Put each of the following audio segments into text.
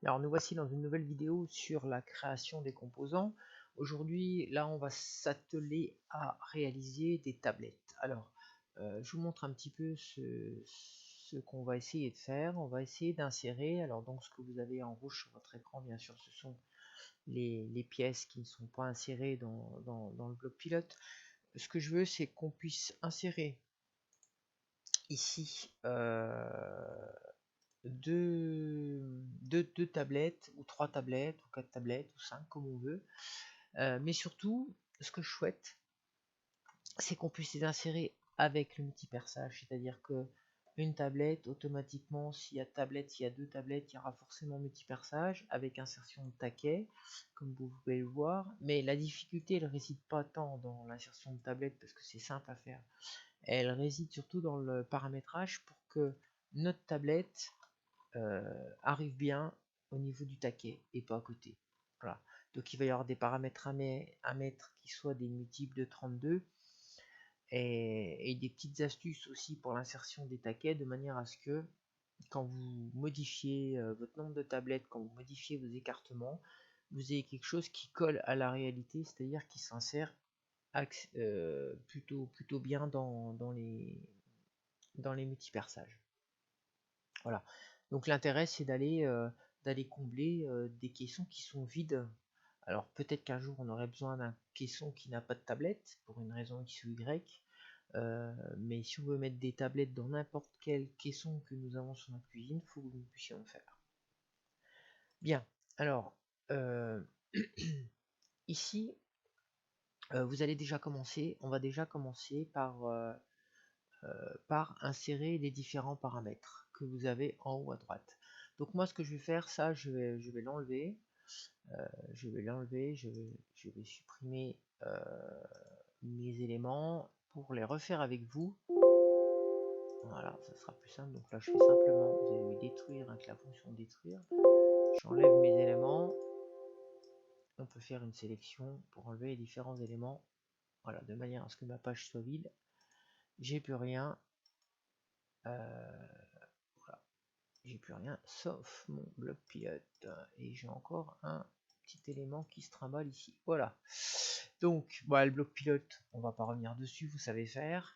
Alors nous voici dans une nouvelle vidéo sur la création des composants. Aujourd'hui, là, on va s'atteler à réaliser des tablettes. Alors, je vous montre un petit peu ce qu'on va essayer de faire. On va essayer d'insérer, alors donc ce que vous avez en rouge sur votre écran, bien sûr, ce sont les pièces qui ne sont pas insérées dans le bloc pilote. Ce que je veux, c'est qu'on puisse insérer ici deux tablettes, ou trois tablettes, ou quatre tablettes, ou cinq, comme on veut. Mais surtout, ce que je souhaite, c'est qu'on puisse les insérer avec le multiperçage, c'est-à-dire que une tablette, automatiquement, s'il y a deux tablettes, il y aura forcément multiperçage avec insertion de taquet, comme vous pouvez le voir. Mais la difficulté, elle réside pas tant dans l'insertion de tablette parce que c'est simple à faire. Elle réside surtout dans le paramétrage pour que notre tablette arrive bien au niveau du taquet et pas à côté. Voilà. Donc il va y avoir des paramètres à mettre qui soient des multiples de 32 et des petites astuces aussi pour l'insertion des taquets de manière à ce que quand vous modifiez votre nombre de tablettes, quand vous modifiez vos écartements, vous ayez quelque chose qui colle à la réalité, c'est-à-dire qui s'insère plutôt bien dans les multiperçages. Voilà. Donc l'intérêt c'est d'aller combler des caissons qui sont vides. Alors peut-être qu'un jour on aurait besoin d'un caisson qui n'a pas de tablette pour une raison X ou Y. Mais si on veut mettre des tablettes dans n'importe quel caisson que nous avons sur notre cuisine, il faut que nous puissions le faire. Bien, alors ici vous allez déjà commencer, on va déjà commencer par insérer les différents paramètres que vous avez en haut à droite. Donc moi ce que je vais faire, ça je vais l'enlever, je vais supprimer mes éléments pour les refaire avec vous. Voilà, ça sera plus simple. Donc là je fais simplement, vous avez vu détruire avec la fonction détruire, j'enlève mes éléments, on peut faire une sélection pour enlever les différents éléments, voilà, de manière à ce que ma page soit vide, j'ai plus rien. Voilà. J'ai plus rien sauf mon bloc pilote et j'ai encore un petit élément qui se trimballe ici. Voilà. Donc, voilà, le bloc pilote, on va pas revenir dessus, vous savez faire.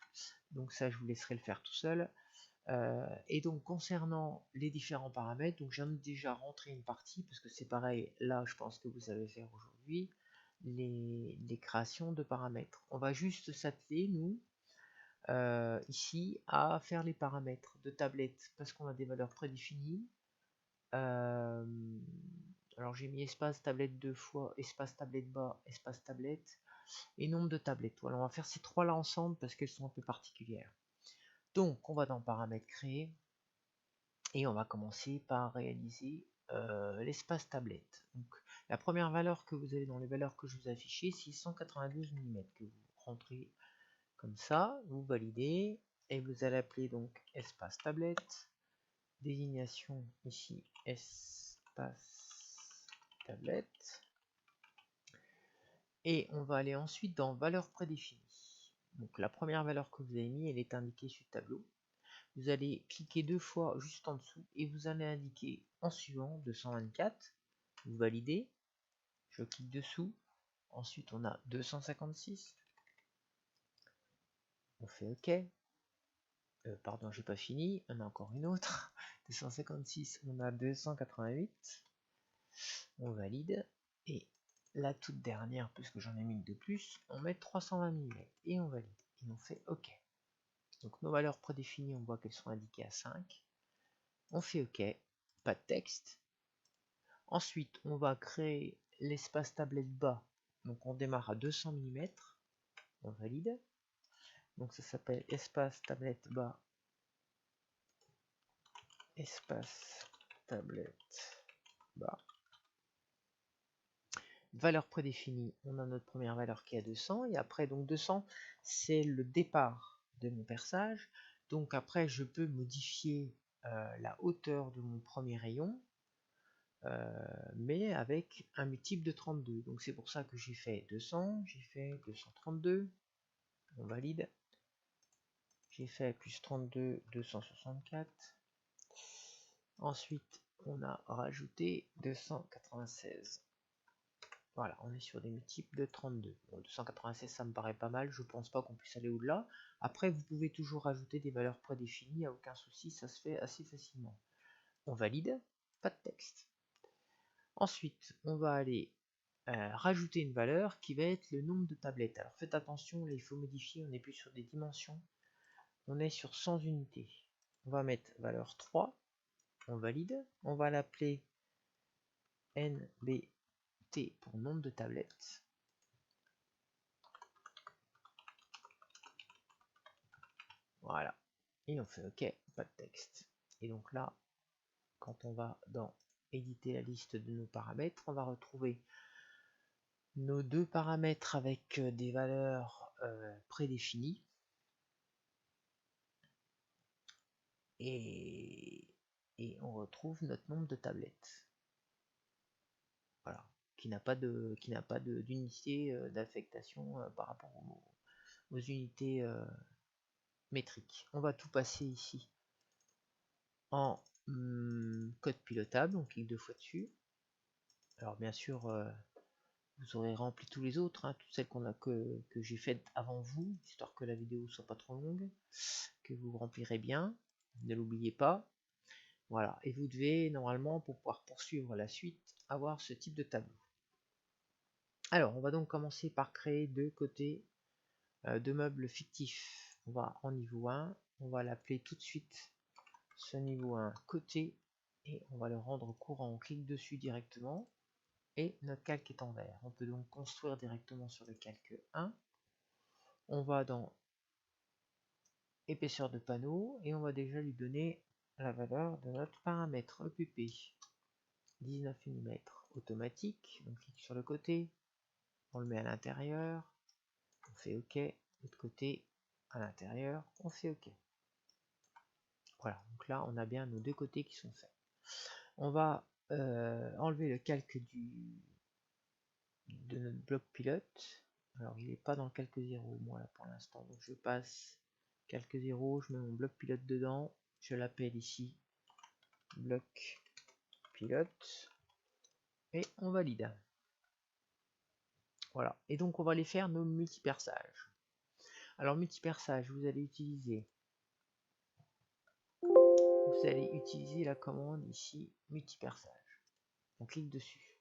Donc ça, je vous laisserai le faire tout seul. Et donc concernant les différents paramètres, donc j'en ai déjà rentré une partie parce que c'est pareil. Là, je pense que vous savez faire aujourd'hui les créations de paramètres. On va juste s'atteler nous ici à faire les paramètres de tablette parce qu'on a des valeurs prédéfinies. Alors j'ai mis espace tablette deux fois, espace tablette bas, espace tablette et nombre de tablettes. Voilà, on va faire ces trois là ensemble parce qu'elles sont un peu particulières. Donc on va dans paramètres créer et on va commencer par réaliser l'espace tablette. Donc la première valeur que vous avez dans les valeurs que je vous ai affichées, c'est 192 mm que vous rentrez comme ça, vous validez et vous allez appeler donc espace tablette, désignation ici espace tablette, et on va aller ensuite dans valeur prédéfinie. Donc la première valeur que vous avez mis, elle est indiquée sur le tableau. Vous allez cliquer deux fois juste en dessous et vous allez indiquer en suivant 224, vous validez, je clique dessous, ensuite on a 256, on fait OK. Pardon, j'ai pas fini, on a encore une autre. 256, on a 288. On valide. Et la toute dernière, puisque j'en ai mis une de plus, on met 320 mm et on valide. Et on fait OK. Donc nos valeurs prédéfinies, on voit qu'elles sont indiquées à 5. On fait OK, pas de texte. Ensuite, on va créer l'espace tablette bas. Donc on démarre à 200 mm. On valide. Donc ça s'appelle espace tablette bas, espace tablette bas. Valeur prédéfinie, on a notre première valeur qui est à 200 et après donc 200 c'est le départ de mon perçage. Donc après je peux modifier la hauteur de mon premier rayon mais avec un multiple de 32. Donc c'est pour ça que j'ai fait 200, j'ai fait 232, on valide. J'ai fait plus 32, 264. Ensuite on a rajouté 296. Voilà, on est sur des multiples de 32. Bon, 296, ça me paraît pas mal, je pense pas qu'on puisse aller au-delà. Après, vous pouvez toujours rajouter des valeurs prédéfinies, il n'y a aucun souci, ça se fait assez facilement. On valide, pas de texte. Ensuite, on va aller rajouter une valeur qui va être le nombre de tablettes. Alors faites attention, là, il faut modifier, on n'est plus sur des dimensions, on est sur 100 unités. On va mettre valeur 3, on valide, on va l'appeler NBT pour nombre de tablettes. Voilà, et on fait OK, pas de texte. Et donc là, quand on va dans éditer la liste de nos paramètres, on va retrouver nos deux paramètres avec des valeurs prédéfinies. Et on retrouve notre nombre de tablettes. Voilà, qui n'a pas d'unité d'affectation par rapport aux unités métriques. On va tout passer ici en code pilotable, on clique deux fois dessus. Alors bien sûr, vous aurez rempli tous les autres, hein, toutes celles que j'ai faites avant vous, histoire que la vidéo soit pas trop longue, que vous remplirez bien, ne l'oubliez pas. Voilà, et vous devez normalement, pour pouvoir poursuivre la suite, avoir ce type de tableau. Alors, on va donc commencer par créer deux côtés de meubles fictifs. On va en niveau 1, on va l'appeler tout de suite ce niveau 1 côté, et on va le rendre courant. On clique dessus directement, et notre calque est en vert. On peut donc construire directement sur le calque 1. On va dans épaisseur de panneau, et on va déjà lui donner la valeur de notre paramètre EPP. 19 mm automatique, on clique sur le côté, on le met à l'intérieur, on fait OK, l'autre côté à l'intérieur, on fait OK. Voilà, donc là on a bien nos deux côtés qui sont faits. On va enlever le calque de notre bloc pilote. Alors il n'est pas dans le calque 0 moi là pour l'instant, donc je passe calque 0, je mets mon bloc pilote dedans, je l'appelle ici bloc pilote et on valide. Voilà, et donc on va aller faire nos multiperçages. Alors multiperçage, vous allez utiliser la commande ici multiperçage. On clique dessus.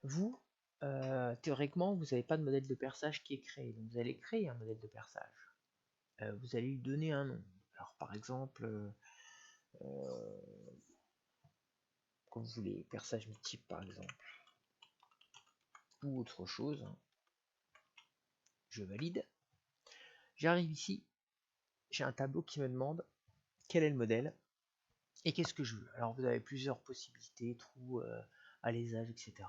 Vous, théoriquement, vous n'avez pas de modèle de perçage qui est créé. Donc vous allez créer un modèle de perçage. Vous allez lui donner un nom. Alors par exemple, comme vous voulez, perçage multiple par exemple, ou autre chose. Je valide. J'arrive ici, j'ai un tableau qui me demande quel est le modèle et qu'est-ce que je veux. Alors vous avez plusieurs possibilités, trous, alésage, etc.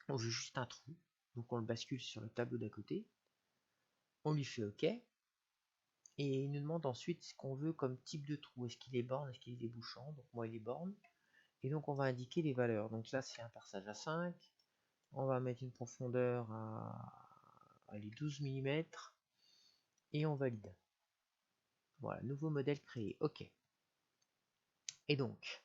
On veut juste un trou, donc on le bascule sur le tableau d'à côté. On lui fait OK. Et il nous demande ensuite ce qu'on veut comme type de trou. Est-ce qu'il est borne, est-ce qu'il est débouchant? Donc moi il est borne. Et donc on va indiquer les valeurs. Donc là c'est un perçage à 5. On va mettre une profondeur à 12 mm. Et on valide. Voilà, nouveau modèle créé. OK. Et donc,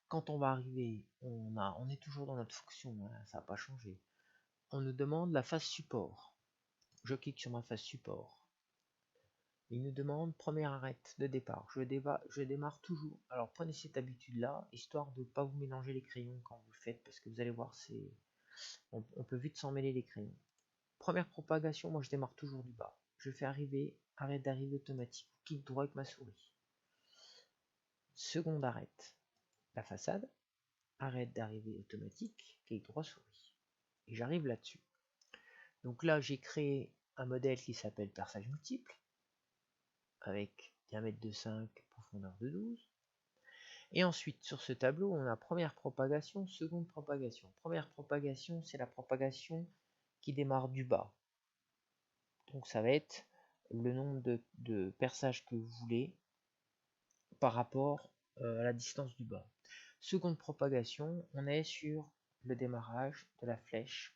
quand on va arriver, on est toujours dans notre fonction, hein, ça n'a pas changé. On nous demande la phase support. Je clique sur ma phase support. Il nous demande première arête de départ. Je démarre toujours. Alors prenez cette habitude-là, histoire de ne pas vous mélanger les crayons quand vous le faites, parce que vous allez voir, on peut vite s'en mêler les crayons. Première propagation, moi je démarre toujours du bas. Je fais arrête d'arrivée automatique. Clique droit avec ma souris. Seconde arête, la façade. Arrête d'arrivée automatique, clique droit souris. Et j'arrive là-dessus. Donc là, j'ai créé un modèle qui s'appelle perçage multiple, avec diamètre de 5, profondeur de 12. Et ensuite, sur ce tableau, on a première propagation, seconde propagation. Première propagation, c'est la propagation qui démarre du bas. Donc ça va être le nombre de perçages que vous voulez par rapport à la distance du bas. Seconde propagation, on est sur le démarrage de la flèche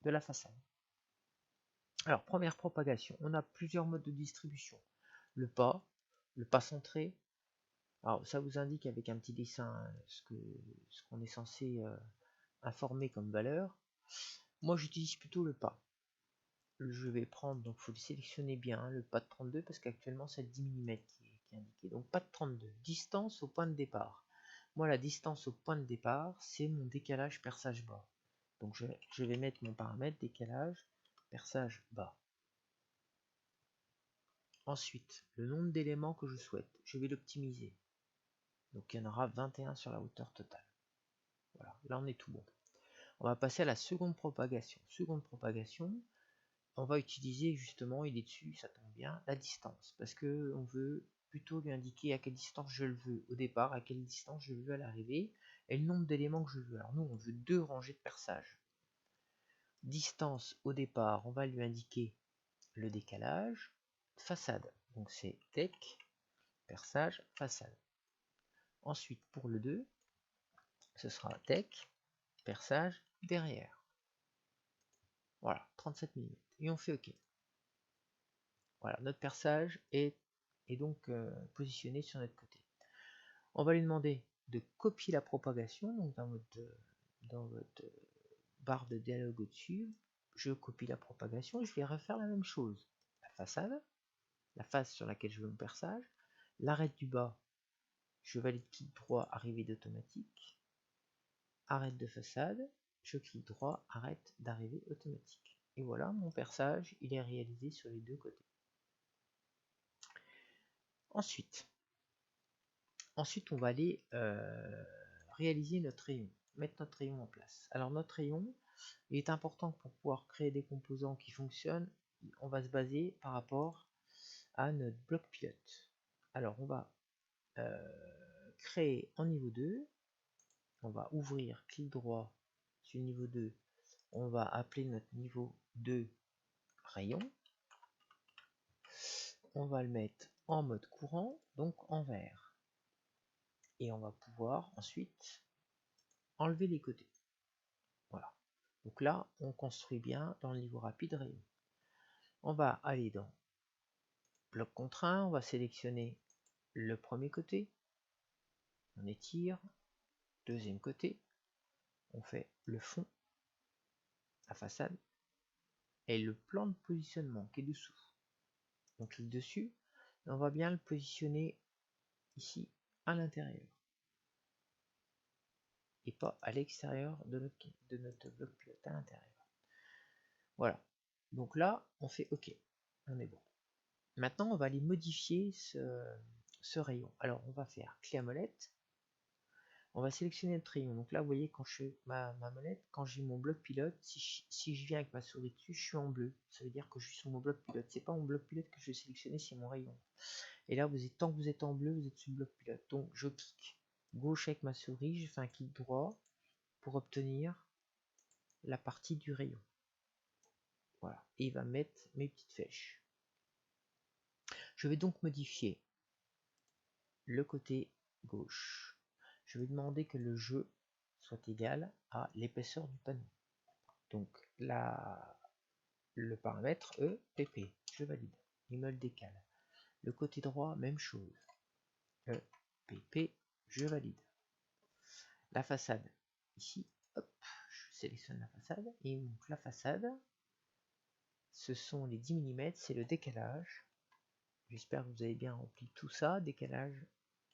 de la façade. Alors, première propagation, on a plusieurs modes de distribution. Le pas centré, Alors ça vous indique avec un petit dessin ce qu'on est censé informer comme valeur. Moi j'utilise plutôt le pas. Je vais prendre, donc il faut le sélectionner bien, hein, le pas de 32 parce qu'actuellement c'est 10 mm qui est indiqué. Donc pas de 32. Distance au point de départ. Moi la distance au point de départ c'est mon décalage perçage bas. Donc je vais mettre mon paramètre décalage perçage bas. Ensuite, le nombre d'éléments que je souhaite, je vais l'optimiser. Donc il y en aura 21 sur la hauteur totale. Voilà, là on est tout bon. On va passer à la seconde propagation. Seconde propagation, on va utiliser justement, il est dessus, ça tombe bien, la distance. Parce que on veut plutôt lui indiquer à quelle distance je le veux au départ, à quelle distance je le veux à l'arrivée, et le nombre d'éléments que je veux. Alors nous, on veut 2 rangées de perçage. Distance au départ, on va lui indiquer le décalage, façade. Donc c'est tech, perçage, façade. Ensuite, pour le 2, ce sera tech, perçage, derrière. Voilà, 37 mm. Et on fait OK. Voilà, notre perçage est donc positionné sur notre côté. On va lui demander de copier la propagation. Donc dans votre barre de dialogue au-dessus, je copie la propagation et je vais refaire la même chose. La façade, la face sur laquelle je veux mon perçage, l'arête du bas, je valide clic droit, arrivée d'automatique, arrête de façade, je clique droit, arrête d'arrivée automatique. Et voilà, mon perçage, il est réalisé sur les deux côtés. Ensuite, on va aller réaliser notre rayon, mettre notre rayon en place. Alors notre rayon, il est important pour pouvoir créer des composants qui fonctionnent, on va se baser par rapport à notre bloc pilote. Alors on va créer en niveau 2, on va ouvrir, clic droit sur le niveau 2, on va appeler notre niveau 2 rayon, on va le mettre en mode courant, donc en vert. Et on va pouvoir ensuite enlever les côtés. Voilà. Donc là, on construit bien dans le niveau rapide rayon. On va aller dans bloc contraint, on va sélectionner le premier côté, on étire, deuxième côté, on fait le fond, la façade, et le plan de positionnement qui est dessous. On clique dessus, et on va bien le positionner ici à l'intérieur, et pas à l'extérieur de notre bloc pilote, à l'intérieur. Voilà. Donc là, on fait OK. On est bon. Maintenant, on va aller modifier ce rayon. Alors, on va faire clé à molette. On va sélectionner notre rayon. Donc là, vous voyez, quand je fais ma molette, quand j'ai mon bloc pilote, si je viens avec ma souris dessus, je suis en bleu. Ça veut dire que je suis sur mon bloc pilote. C'est pas mon bloc pilote que je vais sélectionner, c'est mon rayon. Et là, tant que vous êtes en bleu, vous êtes sur le bloc pilote. Donc, je clique gauche avec ma souris, je fais un clic droit pour obtenir la partie du rayon. Voilà. Et il va mettre mes petites flèches. Je vais donc modifier le côté gauche. Je vais demander que le jeu soit égal à l'épaisseur du panneau. Donc le paramètre EPP, je valide. Il me le décale. Le côté droit, même chose. EPP, je valide. La façade, ici, hop, je sélectionne la façade. Et donc la façade, ce sont les 10 mm, c'est le décalage. J'espère que vous avez bien rempli tout ça. Décalage,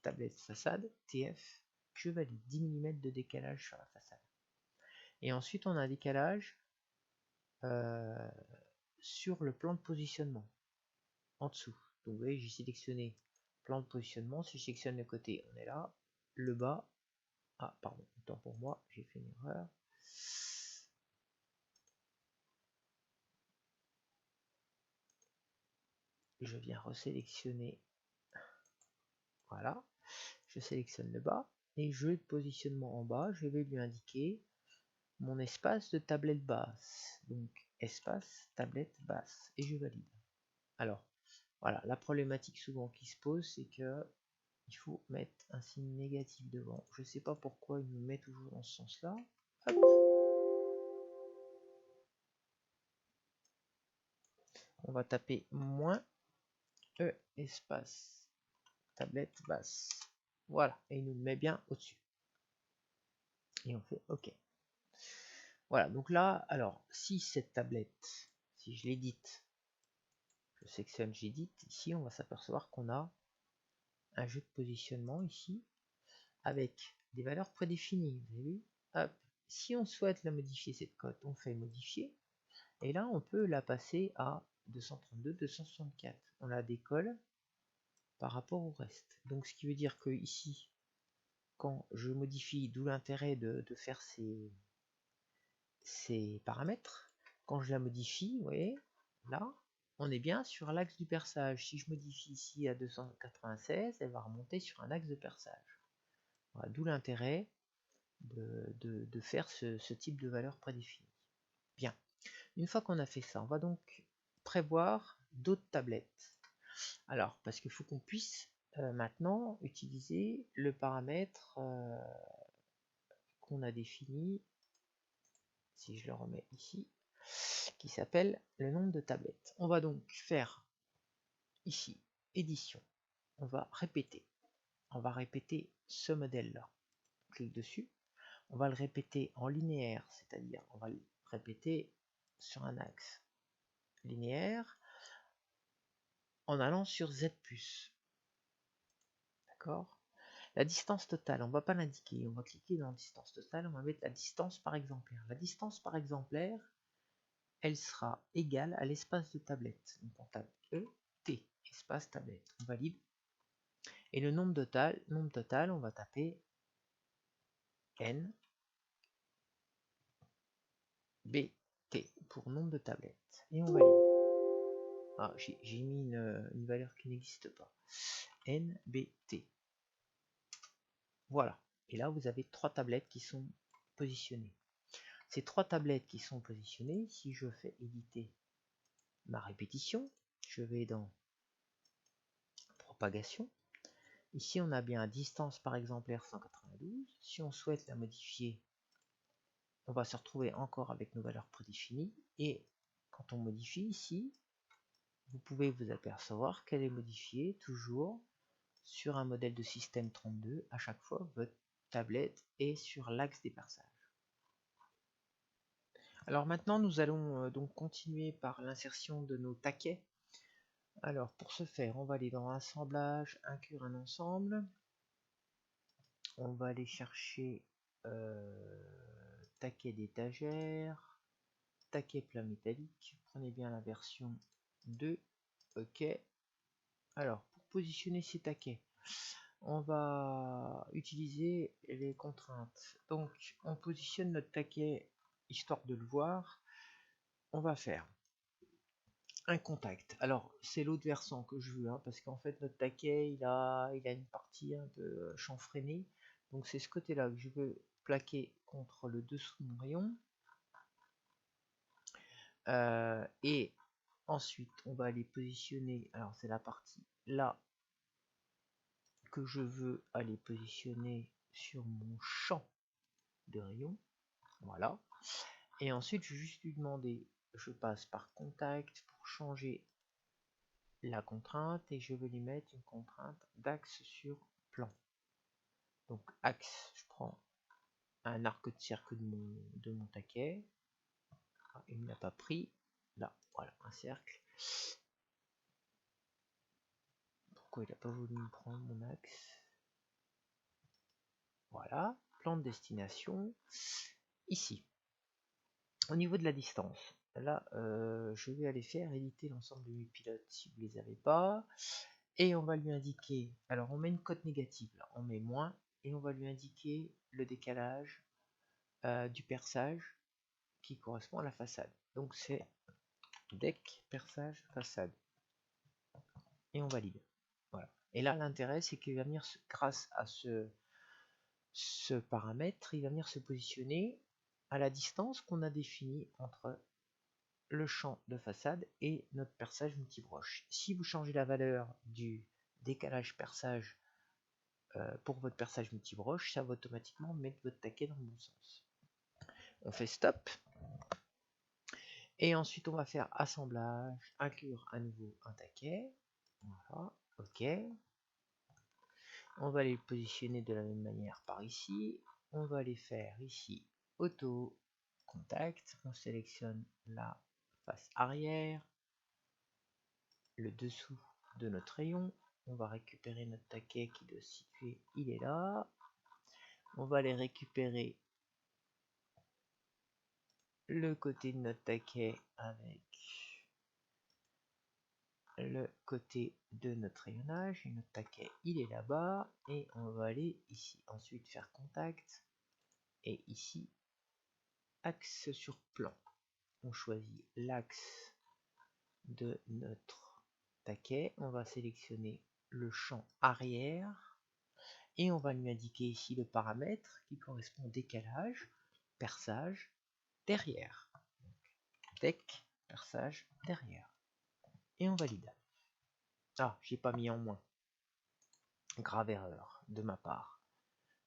tablette, façade, TF, je valide 10 mm de décalage sur la façade. Et ensuite, on a un décalage sur le plan de positionnement, en dessous. Donc vous voyez, j'ai sélectionné plan de positionnement. Si je sélectionne le côté, on est là. Le bas, ah pardon, autant pour moi, j'ai fait une erreur. Je viens resélectionner. Voilà. Je sélectionne le bas. Et jeu de positionnement en bas, je vais lui indiquer mon espace de tablette basse. Donc espace tablette basse. Et je valide. Alors, voilà, la problématique souvent qui se pose, c'est que il faut mettre un signe négatif devant. Je ne sais pas pourquoi il nous met toujours dans ce sens-là. On va taper moins E espace tablette basse. Voilà, et il nous le met bien au-dessus. Et on fait OK. Voilà, donc là, alors, si cette tablette, si je l'édite, je sélectionne j'édite, ici on va s'apercevoir qu'on a un jeu de positionnement ici, avec des valeurs prédéfinies, vous avez vu? Hop. Si on souhaite la modifier cette cote, on fait modifier, et là on peut la passer à 232, 264. On la décolle par rapport au reste. Donc ce qui veut dire que ici, quand je modifie, d'où l'intérêt de faire ces paramètres, quand je la modifie, vous voyez, là, on est bien sur l'axe du perçage. Si je modifie ici à 296, elle va remonter sur un axe de perçage. Voilà, d'où l'intérêt de faire ce type de valeur prédéfinie. Bien, une fois qu'on a fait ça, on va donc prévoir d'autres tablettes. Alors, parce qu'il faut qu'on puisse maintenant utiliser le paramètre qu'on a défini, si je le remets ici, qui s'appelle le nombre de tablettes. On va donc faire ici, édition, on va répéter ce modèle-là. On clique dessus, on va le répéter en linéaire, c'est-à-dire on va le répéter sur un axe linéaire en allant sur Z+. D'accord? La distance totale, on ne va pas l'indiquer, on va cliquer dans distance totale, on va mettre la distance par exemplaire. La distance par exemplaire, elle sera égale à l'espace de tablette. Donc on tape ET, espace tablette, on valide. Et le nombre total, on va taper N BT pour nombre de tablettes. Et on valide. Ah, j'ai mis une valeur qui n'existe pas. NBT. Voilà. Et là, vous avez 3 tablettes qui sont positionnées. Ces 3 tablettes qui sont positionnées, si je fais éditer ma répétition, je vais dans propagation. Ici, on a bien distance par exemplaire 192. Si on souhaite la modifier, on va se retrouver encore avec nos valeurs prédéfinies. Et quand on modifie ici, vous pouvez vous apercevoir qu'elle est modifiée toujours sur un modèle de système 32. À chaque fois, votre tablette est sur l'axe des perçages. Alors maintenant, nous allons donc continuer par l'insertion de nos taquets. Alors pour ce faire, on va aller dans assemblage, inclure un ensemble. On va aller chercher taquet d'étagère, taquet plat métallique. Prenez bien la version 2. OK. Alors pour positionner ces taquets, on va utiliser les contraintes. Donc on positionne notre taquet histoire de le voir. On va faire un contact. Alors c'est l'autre versant que je veux, hein, parce qu'en fait notre taquet il a une partie un peu chanfreinée. Donc c'est ce côté-là que je veux plaquer contre le dessous de mon rayon. Et ensuite on va aller positionner, alors c'est la partie là que je veux aller positionner sur mon champ de rayon. Voilà. Et ensuite je vais juste lui demander, je passe par contact pour changer la contrainte et je vais lui mettre une contrainte d'axe sur plan. Donc axe, je prends un arc de cercle de mon taquet. Ah, il ne l'a pas pris. Là, voilà, un cercle. Pourquoi il n'a pas voulu me prendre mon axe? Voilà, plan de destination. Ici, au niveau de la distance, là, je vais aller faire éditer l'ensemble de mes pilotes si vous ne les avez pas. Et on va lui indiquer, alors on met une cote négative, là, on met moins, et on va lui indiquer le décalage du perçage qui correspond à la façade. Donc c'est deck perçage façade. Et on valide. Voilà. Et là l'intérêt c'est qu'il va venir, grâce à ce paramètre, il va venir se positionner à la distance qu'on a définie entre le champ de façade et notre perçage multibroche. Si vous changez la valeur du décalage perçage pour votre perçage multibroche, ça va automatiquement mettre votre taquet dans le bon sens. On fait stop. Et ensuite on va faire assemblage, inclure à nouveau un taquet. Voilà, OK. On va les positionner de la même manière par ici. On va les faire ici, auto, contact. On sélectionne la face arrière, le dessous de notre rayon. On va récupérer notre taquet qui doit se situer, il est là. On va les récupérer le côté de notre taquet avec le côté de notre rayonnage. Et notre taquet, il est là-bas. Et on va aller ici. Ensuite, faire contact. Et ici, axe sur plan. On choisit l'axe de notre taquet. On va sélectionner le champ arrière. Et on va lui indiquer ici le paramètre qui correspond au décalage, perçage, derrière. Deck, perçage, derrière. Et on valide. Ah, j'ai pas mis en moins. Grave erreur de ma part.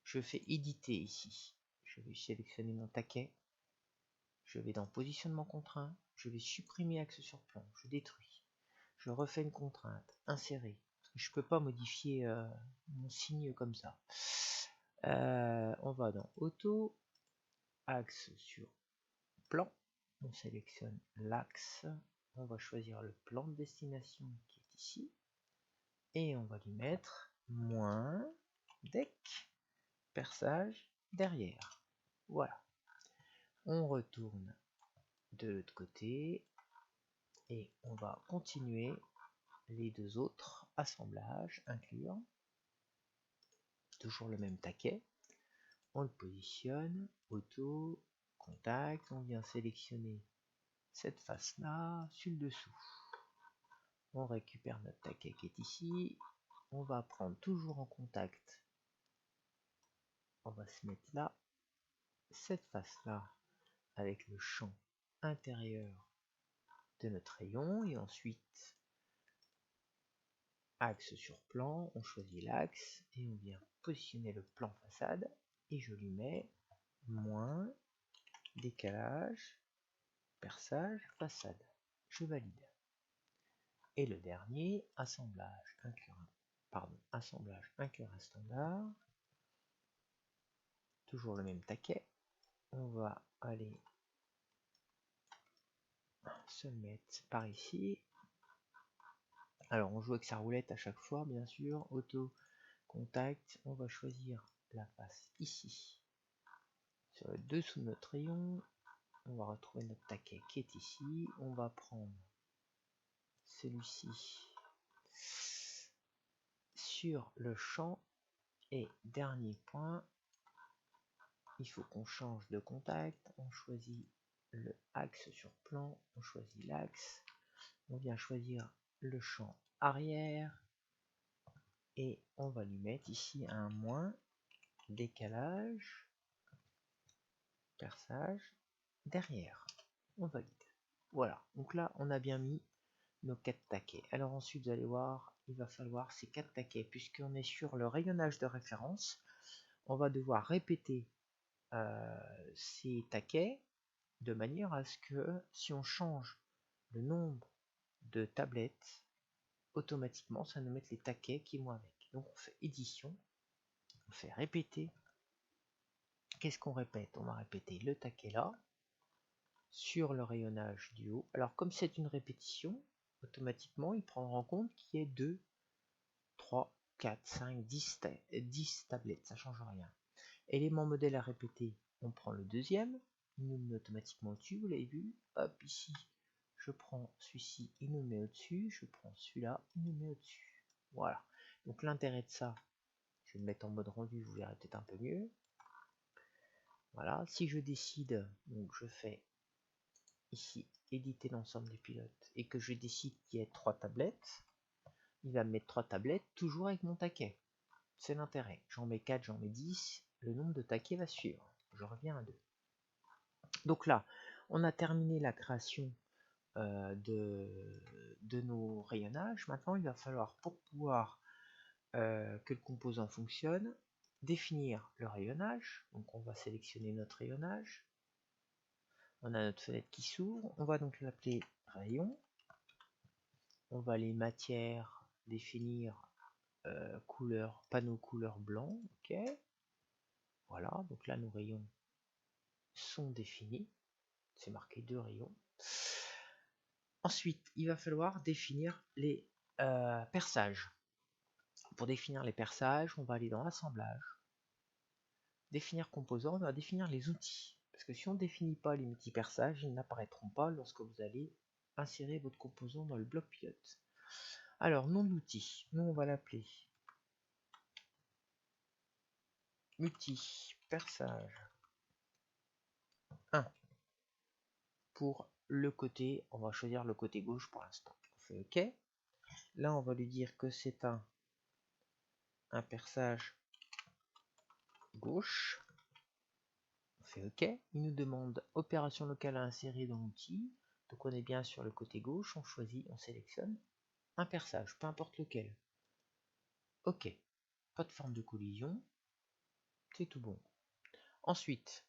Je fais éditer ici. Je vais sélectionner mon taquet. Je vais dans positionnement contraint. Je vais supprimer axe sur plan. Je détruis. Je refais une contrainte. Insérer. Je peux pas modifier mon signe comme ça. On va dans auto. Axe sur plan. On sélectionne l'axe. On va choisir le plan de destination qui est ici. Et on va lui mettre moins deck, perçage, derrière. Voilà. On retourne de l'autre côté et on va continuer les deux autres assemblages, inclure. Toujours le même taquet. On le positionne, auto, contact. On vient sélectionner cette face-là sur le dessous. On récupère notre taquet qui est ici. On va prendre toujours en contact. On va se mettre là. Cette face-là avec le champ intérieur de notre rayon. Et ensuite, axe sur plan. On choisit l'axe et on vient positionner le plan façade. Et je lui mets moins décalage, perçage, façade. Je valide. Et le dernier, assemblage inclure un standard. Toujours le même taquet. On va aller se mettre par ici. Alors on joue avec sa roulette à chaque fois, bien sûr. Auto, contact. On va choisir la face ici. Sur le dessous de notre rayon, on va retrouver notre taquet qui est ici. On va prendre celui-ci sur le champ. Et dernier point, il faut qu'on change de contact. On choisit le axe sur plan. On choisit l'axe. On vient choisir le champ arrière. Et on va lui mettre ici un moins décalage, perçage, derrière. On valide. Voilà, donc là on a bien mis nos 4 taquets. Alors ensuite vous allez voir, il va falloir ces 4 taquets, puisqu'on est sur le rayonnage de référence, on va devoir répéter ces taquets de manière à ce que si on change le nombre de tablettes, automatiquement ça nous met les taquets qui vont avec. Donc on fait édition, on fait répéter. Qu'est-ce qu'on répète? On va répéter le taquet là, sur le rayonnage du haut. Alors comme c'est une répétition, automatiquement il prendra en compte qu'il y ait 2, 3, 4, 5, 10 tablettes, ça change rien. Élément modèle à répéter, on prend le deuxième, il nous met automatiquement au-dessus, vous l'avez vu, hop ici, je prends celui-ci, il nous met au-dessus, je prends celui-là, il nous met au-dessus. Voilà, donc l'intérêt de ça, je vais le mettre en mode rendu, vous verrez peut-être un peu mieux. Voilà, si je décide, donc je fais ici éditer l'ensemble des pilotes et que je décide qu'il y ait 3 tablettes, il va me mettre 3 tablettes toujours avec mon taquet. C'est l'intérêt. J'en mets 4, j'en mets 10, le nombre de taquets va suivre. Je reviens à 2. Donc là, on a terminé la création de nos rayonnages. Maintenant, il va falloir, pour pouvoir que le composant fonctionne, définir le rayonnage. Donc on va sélectionner notre rayonnage. On a notre fenêtre qui s'ouvre. On va donc l'appeler rayon. On va les matières définir couleur, panneau couleur blanc, ok. Voilà, donc là nos rayons sont définis, c'est marqué 2 rayons. Ensuite, il va falloir définir les perçages. Pour définir les perçages, on va aller dans assemblage, définir composants, on va définir les outils. Parce que si on ne définit pas les multi-perçages, ils n'apparaîtront pas lorsque vous allez insérer votre composant dans le bloc pilote. Alors, nom de l'outil, nous on va l'appeler multi-perçage 1. Pour le côté, on va choisir le côté gauche pour l'instant. On fait OK. Là, on va lui dire que c'est un perçage gauche. On fait OK. Il nous demande opération locale à insérer dans l'outil. Donc on est bien sur le côté gauche, on choisit, on sélectionne un perçage, peu importe lequel. OK. Pas de forme de collision. C'est tout bon. Ensuite,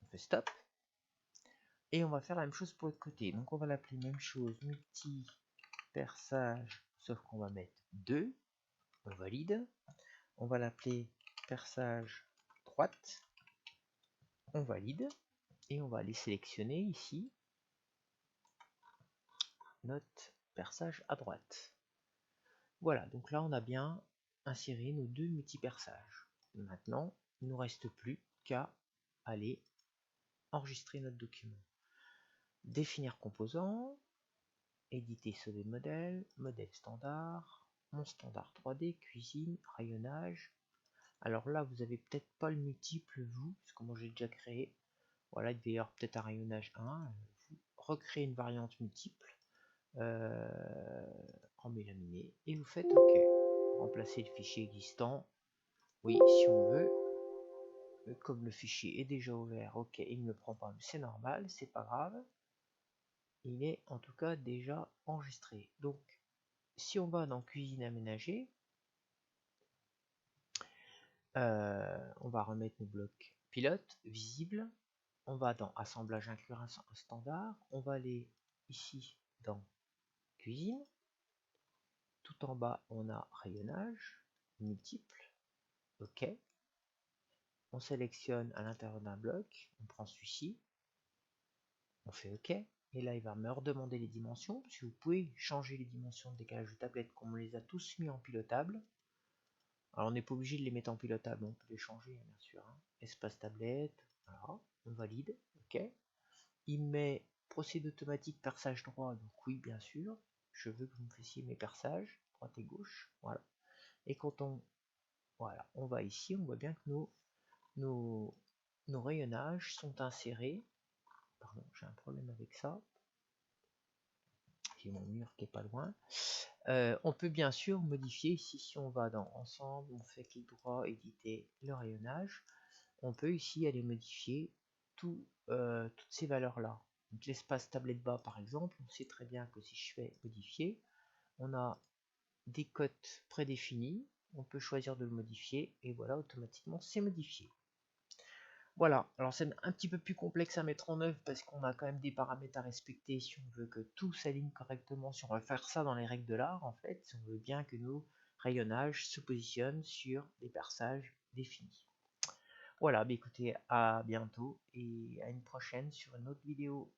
on fait stop. Et on va faire la même chose pour l'autre côté. Donc on va l'appeler même chose, multi-perçage, sauf qu'on va mettre 2. On valide. On va l'appeler perçage droite. On valide. Et on va aller sélectionner ici notre perçage à droite. Voilà, donc là on a bien inséré nos 2 multi-perçages. Maintenant, il ne nous reste plus qu'à aller enregistrer notre document. Définir composant, éditer, sauver modèle, modèle standard, mon standard 3D, cuisine, rayonnage. Alors là, vous avez peut-être pas le multiple, vous, parce que moi j'ai déjà créé. Voilà, il devait y avoir peut-être un rayonnage 1. Vous recréez une variante multiple en mélaminé et vous faites OK. Remplacer le fichier existant. Oui, si on veut. Comme le fichier est déjà ouvert, OK, il ne le prend pas, c'est normal, c'est pas grave. Il est en tout cas déjà enregistré. Donc, si on va dans cuisine aménagée, on va remettre nos blocs pilotes visibles. On va dans assemblage inclure un standard. On va aller ici dans cuisine. Tout en bas, on a rayonnage multiple. OK. On sélectionne à l'intérieur d'un bloc. On prend celui-ci. On fait OK. Et là, il va me redemander les dimensions. Si vous pouvez changer les dimensions de décalage de tablette comme on les a tous mis en pilotable. Alors, on n'est pas obligé de les mettre en pilotable, on peut les changer, bien sûr. Hein. Espace tablette, voilà, on valide, OK. Il met procédé automatique perçage droit, donc oui, bien sûr. Je veux que vous me fassiez mes perçages, droite et gauche, voilà. Et quand voilà, on va ici, on voit bien que nos rayonnages sont insérés. Pardon, j'ai un problème avec ça. J'ai mon mur qui est pas loin. On peut bien sûr modifier ici, si on va dans ensemble, on fait clic droit, éditer le rayonnage, on peut ici aller modifier toutes ces valeurs là. Donc l'espace tablette bas par exemple, on sait très bien que si je fais modifier, on a des cotes prédéfinies, on peut choisir de le modifier et voilà, automatiquement c'est modifié. Voilà, alors c'est un petit peu plus complexe à mettre en œuvre parce qu'on a quand même des paramètres à respecter si on veut que tout s'aligne correctement, si on veut faire ça dans les règles de l'art en fait, si on veut bien que nos rayonnages se positionnent sur des perçages définis. Voilà, bah écoutez, à bientôt et à une prochaine sur une autre vidéo.